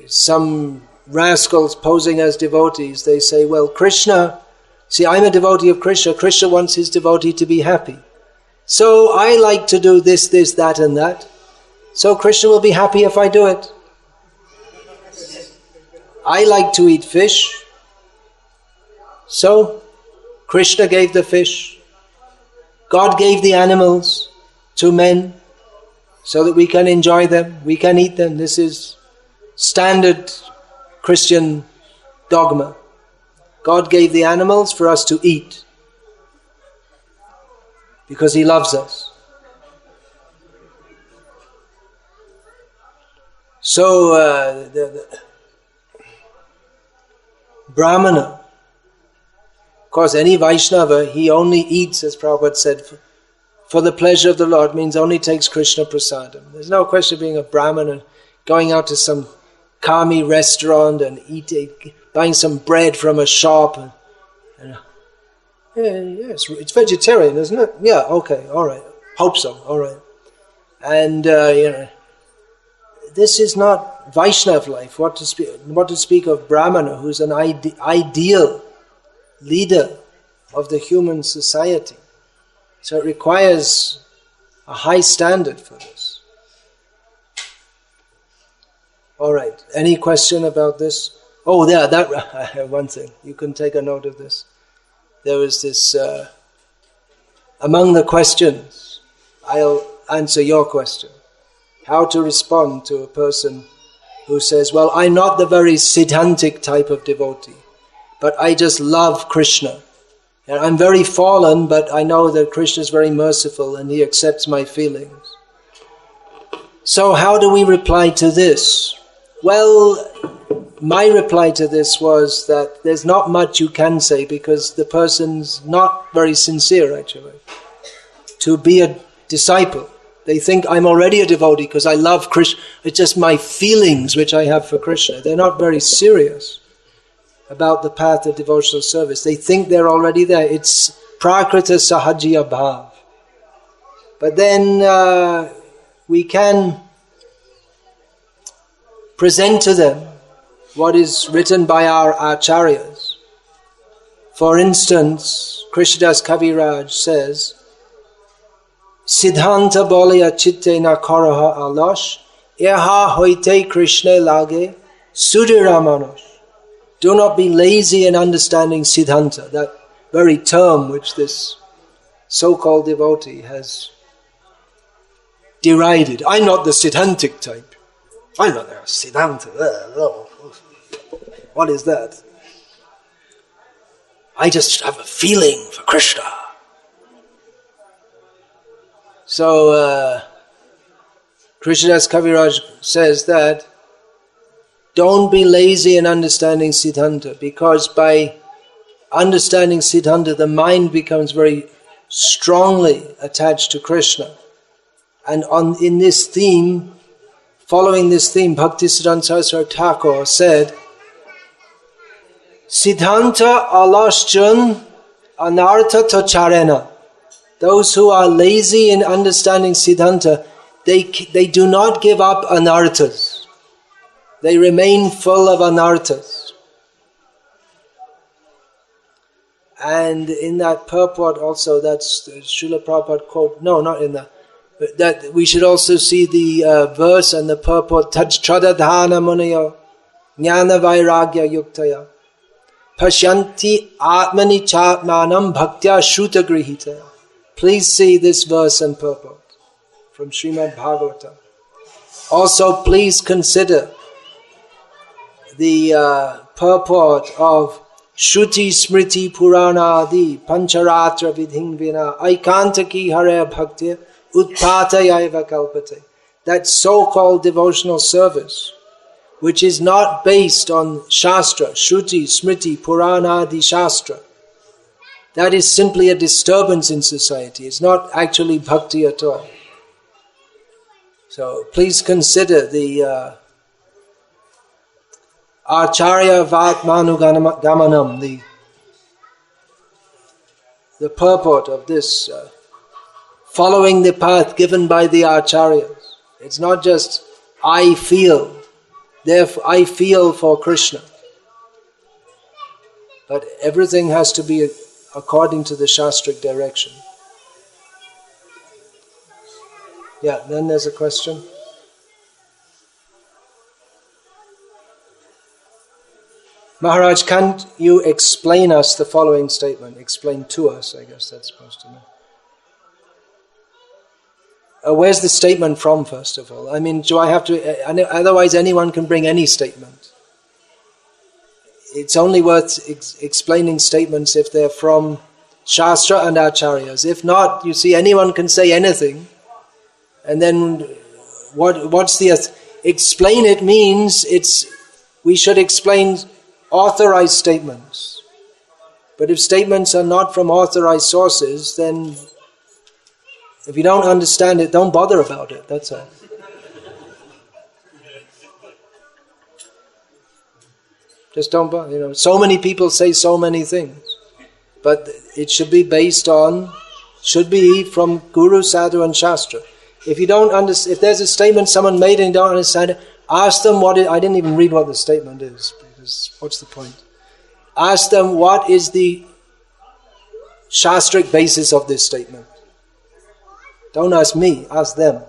Some rascals posing as devotees, they say, well, Krishna, see, I'm a devotee of Krishna. Krishna wants his devotee to be happy. So I like to do this, that and that. So Krishna will be happy if I do it. I like to eat fish. So Krishna gave the fish. God gave the animals to men so that we can enjoy them, we can eat them. This is standard Christian dogma. God gave the animals for us to eat because He loves us. So the Brahmana, of course any Vaishnava, he only eats, as Prabhupada said, for the pleasure of the Lord, means only takes Krishna prasadam. There's no question of being a Brahmana, going out to some kami restaurant and eating, buying some bread from a shop. Yes, it's vegetarian, isn't it? Yeah, okay, all right. Hope so, all right. And, this is not Vaishnav life. What to speak of Brahmana, who's an ideal leader of the human society. So it requires a high standard for this. All right, any question about this? Oh, yeah, I have one thing. You can take a note of this. There was this, among the questions, I'll answer your question. How to respond to a person who says, well, I'm not the very Siddhantic type of devotee, but I just love Krishna. And I'm very fallen, but I know that Krishna is very merciful and He accepts my feelings. So how do we reply to this? Well, my reply to this was that there's not much you can say because the person's not very sincere, actually, to be a disciple. They think I'm already a devotee because I love Krishna. It's just my feelings which I have for Krishna. They're not very serious about the path of devotional service. They think they're already there. It's prakrita sahajya bhav. But then we can present to them what is written by our acharyas. For instance, Krishnadas Kaviraj says, Siddhanta bolya chitte na karaha alash, eha hoite Krishna lage sudhira manosh. Do not be lazy in understanding Siddhanta, that very term which this so-called devotee has derided. I'm not the Siddhantic type. I'm not a Siddhanta. What is that? I just have a feeling for Krishna. So, Krishnadas Kaviraj says that don't be lazy in understanding Siddhanta, because by understanding Siddhanta, the mind becomes very strongly attached to Krishna. And in this theme, following this theme, Bhaktisiddhanta Saraswati Thakur said, Siddhanta alasjan anartha tacharena. Those who are lazy in understanding Siddhanta, they do not give up anarthas. They remain full of anarthas. And in that purport also, that's Srila Prabhupada quote, no, not in that, but that we should also see the verse and the purport, Tadstradadhana munayo jnana vairagya yuktaya Pashyanti atmani chatmanam bhaktya shuta grihitaya. Please see this verse and purport from Srimad Bhagavatam. Also, please consider the purport of Shruti Smriti Purana Adi Pancharatra Vidhin Vina Aikantaki Hare Bhakti Utpatayaiva Kalpate. That so-called devotional service, which is not based on Shastra, Shruti, Smriti, Purana Adi Shastra, that is simply a disturbance in society. It's not actually bhakti at all. So please consider the Acharya Vatmanu Gamanam, the purport of this, following the path given by the Acharyas. It's not just, I feel, therefore I feel for Krishna. But everything has to be according to the Shastric direction. Yeah, then there's a question. Maharaj, can't you explain us the following statement? Explain to us, I guess that's supposed to mean. Where's the statement from, first of all? I mean, do I have to... Otherwise anyone can bring any statement. It's only worth explaining statements if they're from Shastra and Acharyas. If not, you see, anyone can say anything. And then what's the... Explain it means we should explain authorized statements. But if statements are not from authorized sources, then if you don't understand it, don't bother about it, that's all. Just don't bother, so many people say so many things. But it should be should be from Guru, Sadhu and Shastra. If you don't understand, if there's a statement someone made and you don't understand it, ask them I didn't even read what the statement is, because what's the point? Ask them what is the Shastric basis of this statement. Don't ask me, ask them.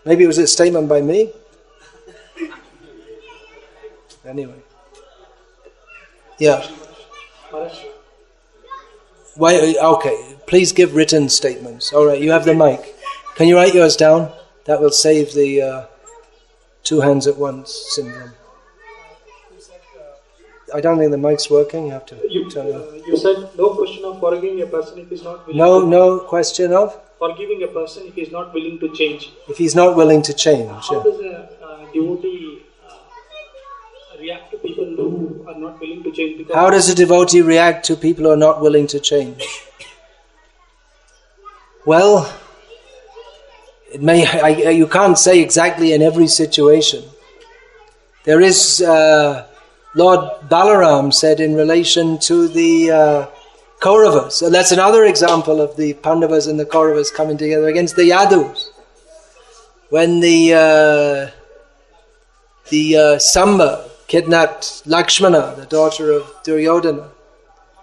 Maybe it was a statement by me? Anyway. Yeah. Why? Okay, please give written statements. All right, you have the mic. Can you write yours down? That will save the two hands at once syndrome. I don't think the mic's working. You have to turn it on. You said no question of forgiving a person if he's not willing No question of? Forgiving a person if he's not willing to change. If he's not willing to change. How does a devotee react to people who are not willing to change? How does a devotee react to people who are not willing to change? Well, you can't say exactly in every situation. There is... Lord Balaram said in relation to the Kauravas, so that's another example of the Pandavas and the Kauravas coming together against the Yadus. When the Samba kidnapped Lakshmana, the daughter of Duryodhana,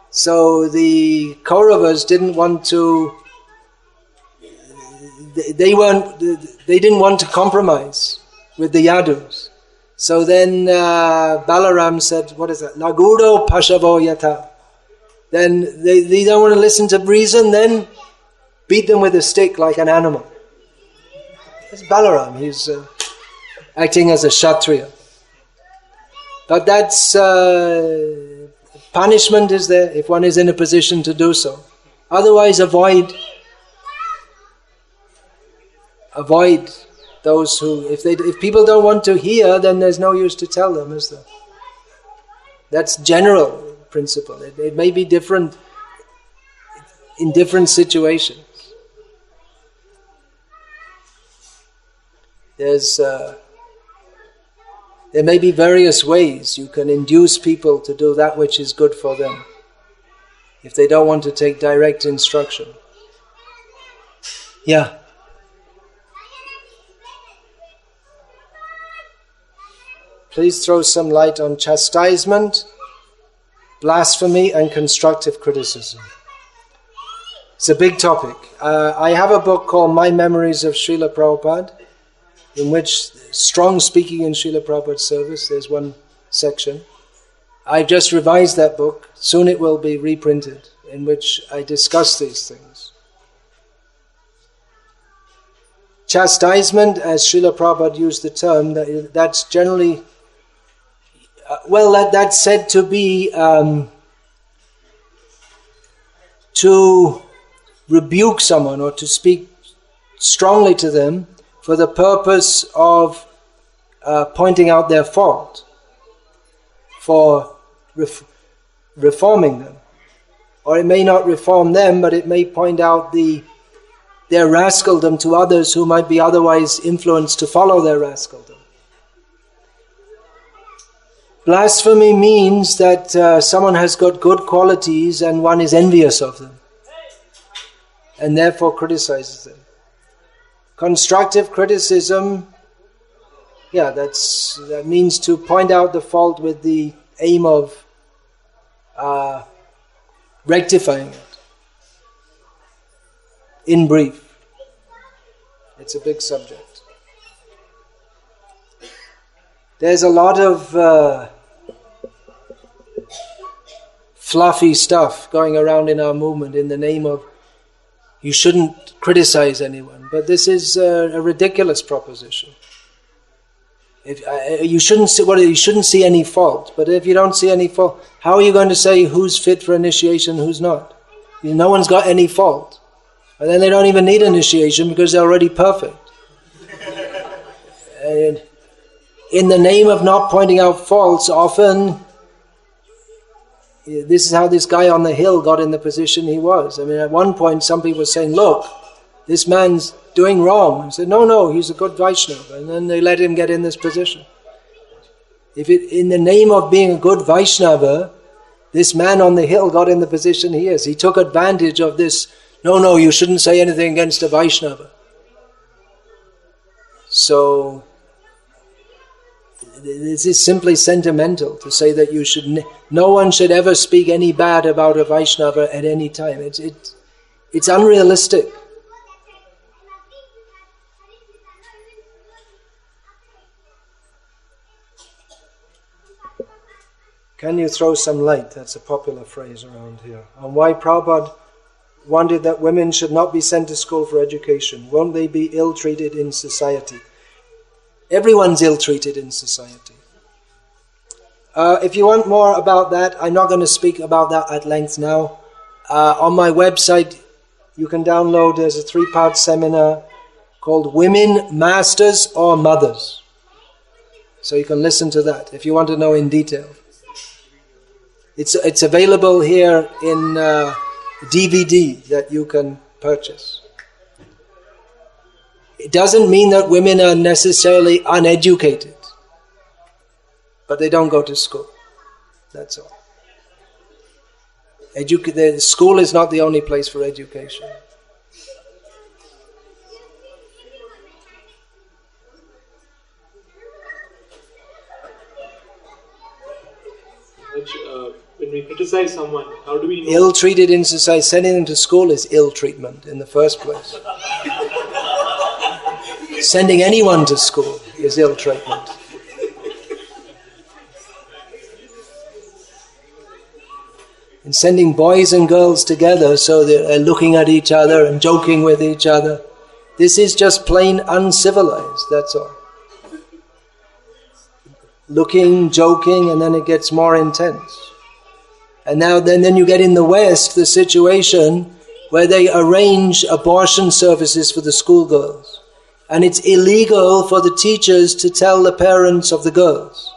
so the Kauravas didn't want to. They didn't want to compromise with the Yadus. So then Balaram said, what is that? Lagudo Pashavo Yata. Then they don't want to listen to reason, then beat them with a stick like an animal. It's Balaram, he's acting as a Kshatriya. But that's, punishment is there if one is in a position to do so. Otherwise avoid those who, if people don't want to hear, then there's no use to tell them, is there? That's general principle. It may be different. in different situations. There may be various ways you can induce people to do that which is good for them, if they don't want to take direct instruction. Yeah. Please throw some light on chastisement, blasphemy, and constructive criticism. It's a big topic. I have a book called My Memories of Srila Prabhupada, in which strong speaking in Srila Prabhupada's service, there's one section. I've just revised that book. Soon it will be reprinted, in which I discuss these things. Chastisement, as Srila Prabhupada used the term, that's generally, that's said to be to rebuke someone or to speak strongly to them for the purpose of pointing out their fault, for reforming them. Or it may not reform them, but it may point out their rascaldom to others who might be otherwise influenced to follow their rascaldom. Blasphemy means that someone has got good qualities and one is envious of them, and therefore criticizes them. Constructive criticism, that means to point out the fault with the aim of rectifying it. In brief, it's a big subject. There's a lot of fluffy stuff going around in our movement in the name of you shouldn't criticize anyone, but this is a ridiculous proposition. You shouldn't see any fault, but if you don't see any fault, how are you going to say who's fit for initiation, who's not? No one's got any fault, and then they don't even need initiation because they're already perfect. And in the name of not pointing out faults, often this is how this guy on the hill got in the position he was. I mean, at one point some people were saying, look, this man's doing wrong. And said, no, he's a good Vaishnava. And then they let him get in this position. In the name of being a good Vaishnava, this man on the hill got in the position he is. He took advantage of this, no, you shouldn't say anything against a Vaishnava. So this is simply sentimental to say that no one should ever speak any bad about a Vaishnava at any time. It's unrealistic. Can you throw some light, that's a popular phrase around here, on why Prabhupada wanted that women should not be sent to school for education? Won't they be ill-treated in society? Everyone's ill-treated in society. If you want more about that, I'm not going to speak about that at length now. On my website, you can download, there's a 3-part seminar called Women, Masters or Mothers. So you can listen to that if you want to know in detail. It's available here in DVD that you can purchase. It doesn't mean that women are necessarily uneducated, but they don't go to school. That's all. The school is not the only place for education. When we criticize someone, how do we know? Ill-treated in society, sending them to school is ill-treatment in the first place. Sending anyone to school is ill-treatment. And sending boys and girls together so they're looking at each other and joking with each other, this is just plain uncivilized, that's all. Looking, joking, and then it gets more intense. And now then you get in the West the situation where they arrange abortion services for the schoolgirls. And it's illegal for the teachers to tell the parents of the girls.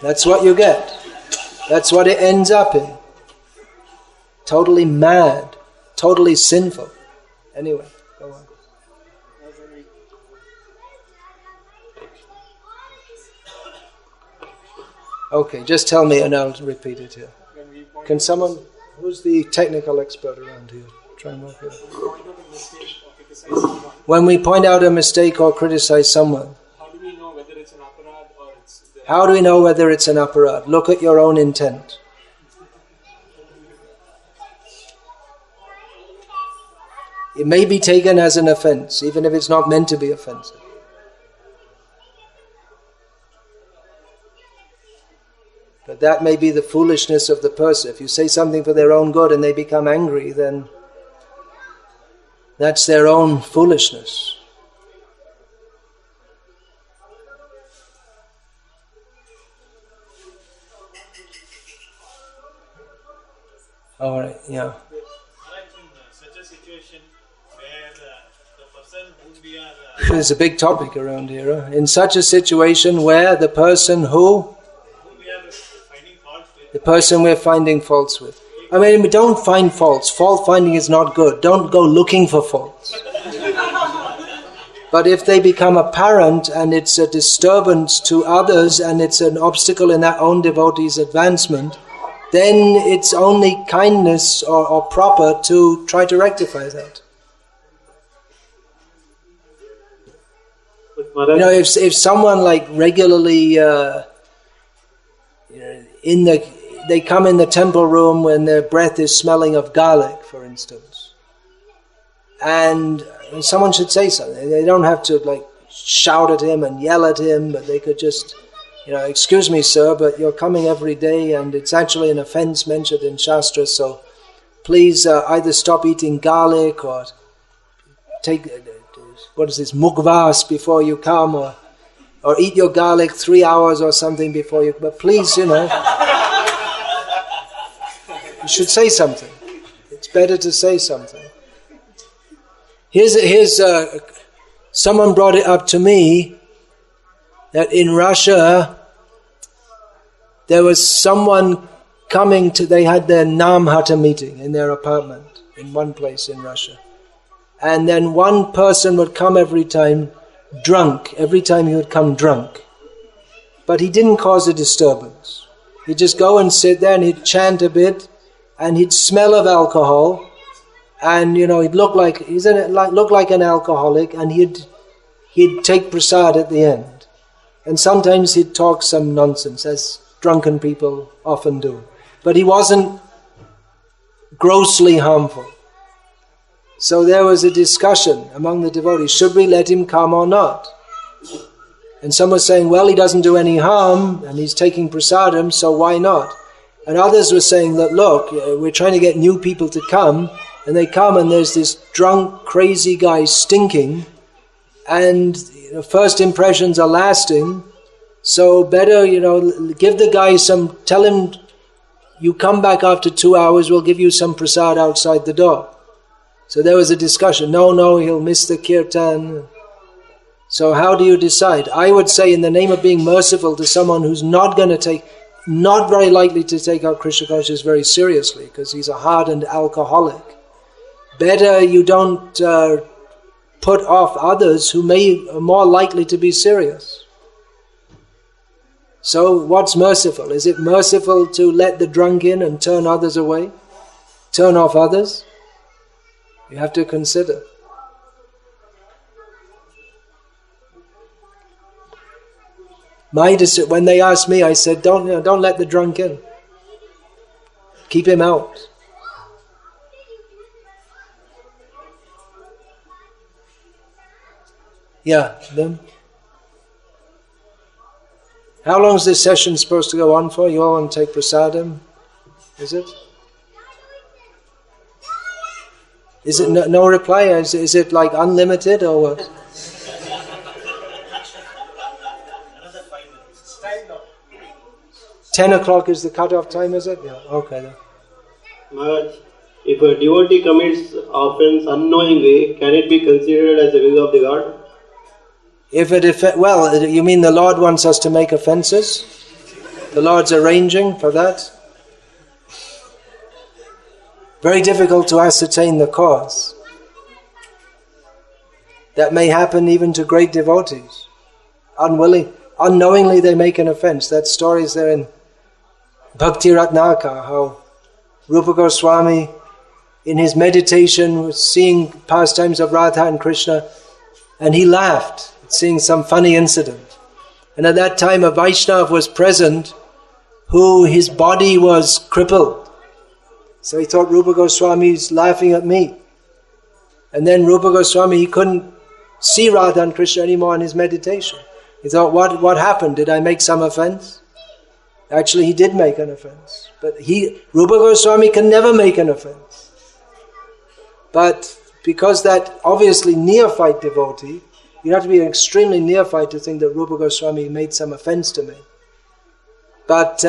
That's what you get. That's what it ends up in. totally mad, totally sinful. Anyway, go on. Okay, just tell me and I'll repeat it here. Can someone, who's the technical expert around here? Try and work it out. When we point out a mistake or criticize someone, how do we know whether it's an aparad or it's... How do we know whether it's an aparad? Look at your own intent. It may be taken as an offense, even if it's not meant to be offensive. But that may be the foolishness of the person. If you say something for their own good and they become angry, then that's their own foolishness. All right, yeah. Such a situation where the person whom we are... There's a big topic around here. Huh? In such a situation where the person who... The person we're finding faults with. I mean, we don't find faults. Fault finding is not good. Don't go looking for faults. But if they become apparent and it's a disturbance to others and it's an obstacle in their own devotee's advancement, then it's only kindness or proper to try to rectify that. You know, if someone like regularly they come in the temple room when their breath is smelling of garlic, for instance, and someone should say something. They don't have to like shout at him and yell at him, but they could just, excuse me, sir, but you're coming every day and it's actually an offense mentioned in Shastra, so please either stop eating garlic or take, mukvas before you come, or eat your garlic 3 hours or something before you, but please, you should say something. It's better to say something. Here's someone brought it up to me that in Russia there was someone they had their Namhata meeting in their apartment in one place in Russia. And then one person would come every time he would come drunk. But he didn't cause a disturbance. He'd just go and sit there and he'd chant a bit and he'd smell of alcohol and he'd look like an alcoholic and he'd take prasad at the end. And sometimes he'd talk some nonsense, as drunken people often do. But he wasn't grossly harmful. So there was a discussion among the devotees, should we let him come or not? And some were saying, well, he doesn't do any harm and he's taking prasadam, so why not? And others were saying that, look, we're trying to get new people to come, and they come and there's this drunk, crazy guy stinking, and first impressions are lasting, so better, give the guy tell him, you come back after 2 hours, we'll give you some prasad outside the door. So there was a discussion, no, he'll miss the kirtan. So how do you decide? I would say in the name of being merciful to someone who's not very likely to take our Krishna consciousness very seriously, because he's a hardened alcoholic. Better you don't put off others who are more likely to be serious. So what's merciful? Is it merciful to let the drunk in and turn others away? Turn off others? You have to consider. When they asked me, I said, don't let the drunk in. Keep him out. Yeah, then. How long is this session supposed to go on for? You all want to take prasadam? Is it? Is it no reply? Is it like unlimited or what? 10 o'clock is the cutoff time, is it? Yeah, okay then. Maharaj, if a devotee commits offense unknowingly, can it be considered as a will of the God? You mean the Lord wants us to make offenses? The Lord's arranging for that? very difficult to ascertain the cause. That may happen even to great devotees. Unknowingly they make an offense. That story is there in Bhakti Ratnaka, how Rupa Goswami in his meditation was seeing pastimes of Radha and Krishna, and he laughed at seeing some funny incident. And at that time a Vaishnav was present who his body was crippled. So he thought Rupa Goswami is laughing at me. And then Rupa Goswami, he couldn't see Radha and Krishna anymore in his meditation. He thought, what happened? Did I make some offense? Actually, he did make an offense. But Rupa Goswami can never make an offense. But because that obviously neophyte devotee, you have to be an extremely neophyte to think that Rupa Goswami made some offense to me. But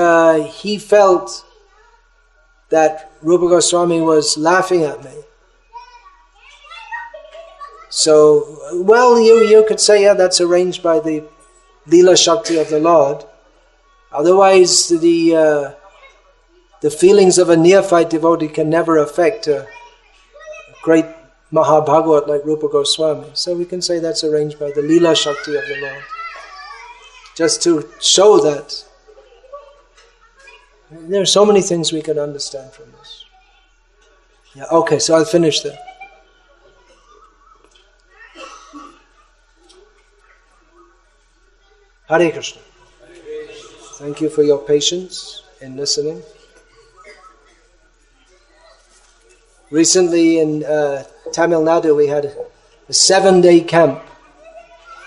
he felt that Rupa Goswami was laughing at me. So, well, you could say, yeah, that's arranged by the Leela Shakti of the Lord. Otherwise, the feelings of a neophyte devotee can never affect a great Mahabhagavat like Rupa Goswami. So we can say that's arranged by the Leela Shakti of the Lord. Just to show that there are so many things we can understand from this. Yeah, okay, so I'll finish there. Hare Krishna. Thank you for your patience in listening. Recently in Tamil Nadu we had a 7-day camp,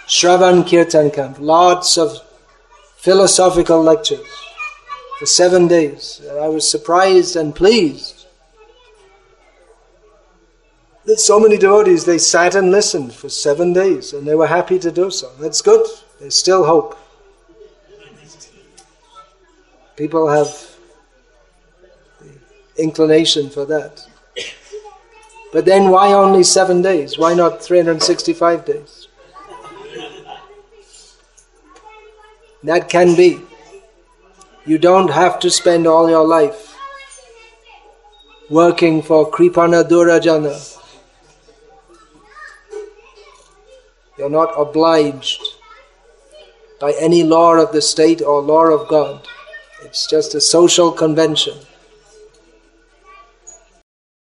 Shravan Kirtan camp, lots of philosophical lectures for 7 days. And I was surprised and pleased that so many devotees, they sat and listened for 7 days and they were happy to do so. That's good. There's still hope. People have the inclination for that. But then why only 7 days? Why not 365 days? That can be. You don't have to spend all your life working for Kripana Durajana. You're not obliged by any law of the state or law of God. It's just a social convention.